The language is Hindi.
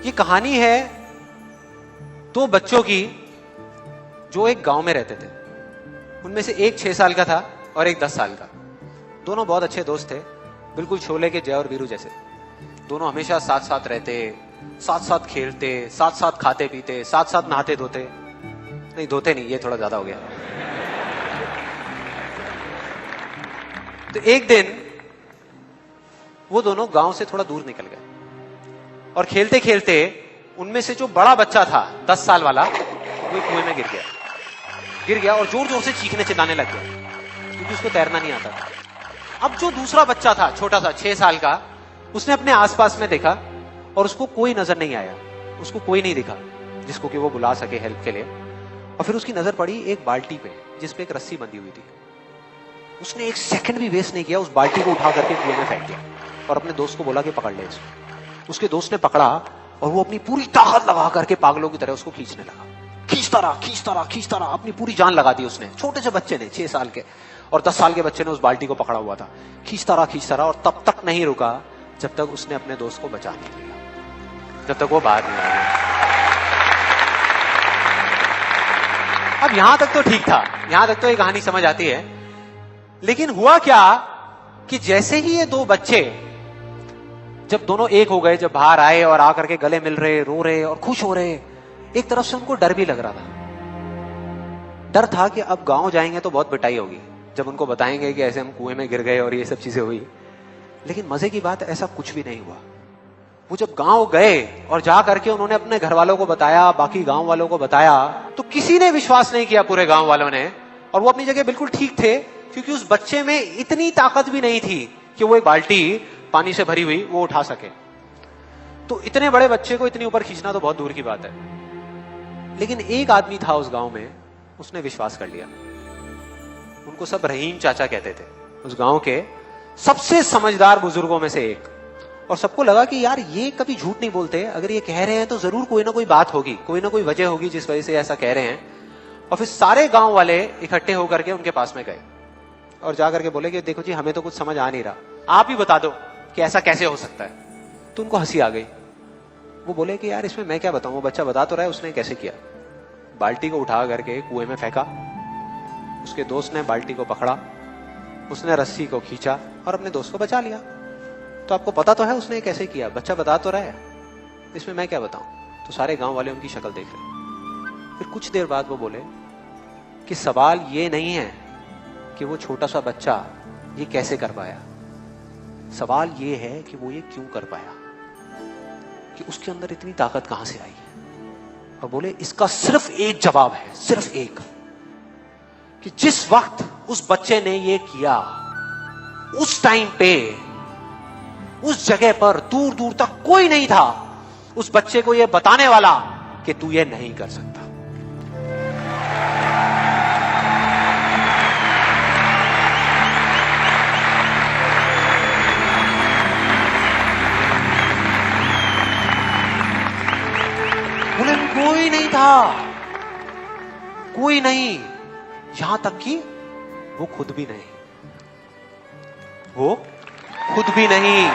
ये कहानी है दो बच्चों की जो एक गांव में रहते थे। उनमें से एक 6 साल का था और एक 10 साल का। दोनों बहुत अच्छे दोस्त थे, बिल्कुल शोले के जय और वीरू जैसे। दोनों हमेशा साथ साथ रहते, साथ साथ खेलते, साथ साथ खाते पीते, साथ साथ नहाते धोते। नहीं धोते नहीं, ये थोड़ा ज्यादा हो गया। तो एक दिन वो दोनों गांव से थोड़ा दूर निकल गए और खेलते खेलते उनमें से जो बड़ा बच्चा था 10 साल वाला, वो कुएं में गिर गया और जोर जोर से चीखने चिल्लाने लग गया क्योंकि उसको तैरना नहीं आता था। अब जो दूसरा बच्चा था छोटा सा 6 साल का, उसने अपने आसपास में देखा और उसको कोई नजर नहीं आया, उसको कोई नहीं दिखा जिसको कि वो बुला सके हेल्प के लिए। और फिर उसकी नजर पड़ी एक बाल्टी पे जिसपे एक रस्सी बंधी हुई थी। उसने एक सेकंड भी वेस्ट नहीं किया, उस बाल्टी को उठा करके कुएं में फेंक दिया और अपने दोस्त को बोला कि पकड़ ले इसको। उसके दोस्त ने पकड़ा और वो अपनी पूरी ताकत लगा करके पागलों की तरह उसको खींचने लगा। खींचता रहा, अपनी पूरी जान लगा दी उसने। छोटे से बच्चे ने, 6 साल के और 10 साल के बच्चे ने उस बाल्टी को पकड़ा हुआ था। खींचता रहा और तब तक नहीं रुका जब तक उसने अपने दोस्त को बचा नहीं लिया, जब तक वो बाहर नहीं आया। अब यहां तक तो ठीक था, यहां तक तो ये कहानी समझ आती है। लेकिन हुआ क्या कि जैसे ही ये दो बच्चे जब दोनों एक हो गए, जब बाहर आए और आकर के गले मिल रहे, रो रहे और खुश हो रहे, एक तरफ से उनको डर भी लग रहा था। डर था कि अब गांव जाएंगे तो बहुत पिटाई होगी जब उनको बताएंगे कि ऐसे हम कुएं में गिर गए और ये सब चीजें हुई। लेकिन मजे की बात, ऐसा कुछ भी नहीं हुआ। वो जब गांव गए और जा करके उन्होंने अपने घर वालों को बताया, बाकी गांव वालों को बताया, तो किसी ने विश्वास नहीं किया, पूरे गांव वालों ने। और वो अपनी जगह बिल्कुल ठीक थे क्योंकि उस बच्चे में इतनी ताकत भी नहीं थी कि वो एक बाल्टी पानी से भरी हुई वो उठा सके। तो इतने बड़े बच्चे को इतनी ऊपर खींचना तो बहुत दूर की बात है। लेकिन एक आदमी था उस गांव में, उसने विश्वास कर लिया। उनको सब रहीम चाचा कहते थे, उस गांव के सबसे समझदार बुजुर्गों में से एक। और सबको लगा कि यार ये कभी झूठ नहीं बोलते, अगर ये कह रहे हैं तो जरूर कोई ना कोई बात होगी, कोई ना कोई वजह होगी जिस वजह से ऐसा कह रहे हैं। और फिर सारे गांव वाले इकट्ठे होकर के उनके पास में गए और जाकर के बोले कि देखो जी, हमें तो कुछ समझ आ नहीं रहा, आप ही बता दो कि ऐसा कैसे हो सकता है। तो उनको हंसी आ गई। वो बोले कि यार इसमें मैं क्या बताऊं, वो बच्चा बता तो रहा है उसने कैसे किया। बाल्टी को उठा करके कुएं में फेंका, उसके दोस्त ने बाल्टी को पकड़ा, उसने रस्सी को खींचा और अपने दोस्त को बचा लिया। तो आपको पता तो है उसने कैसे किया, बच्चा बता तो रहा है, इसमें मैं क्या बताऊं। तो सारे गांव वाले उनकी शक्ल देख रहे। फिर कुछ देर बाद वो बोले कि सवाल ये नहीं है कि वो छोटा सा बच्चा ये कैसे कर पाया, सवाल ये है कि वो ये क्यों कर पाया, कि उसके अंदर इतनी ताकत कहां से आई। और बोले इसका सिर्फ एक जवाब है, सिर्फ एक, कि जिस वक्त उस बच्चे ने ये किया, उस टाइम पे उस जगह पर दूर दूर तक कोई नहीं था उस बच्चे को ये बताने वाला कि तू ये नहीं कर सकता। बोले कोई नहीं था, कोई नहीं, यहां तक कि वो खुद भी नहीं, वो खुद भी नहीं।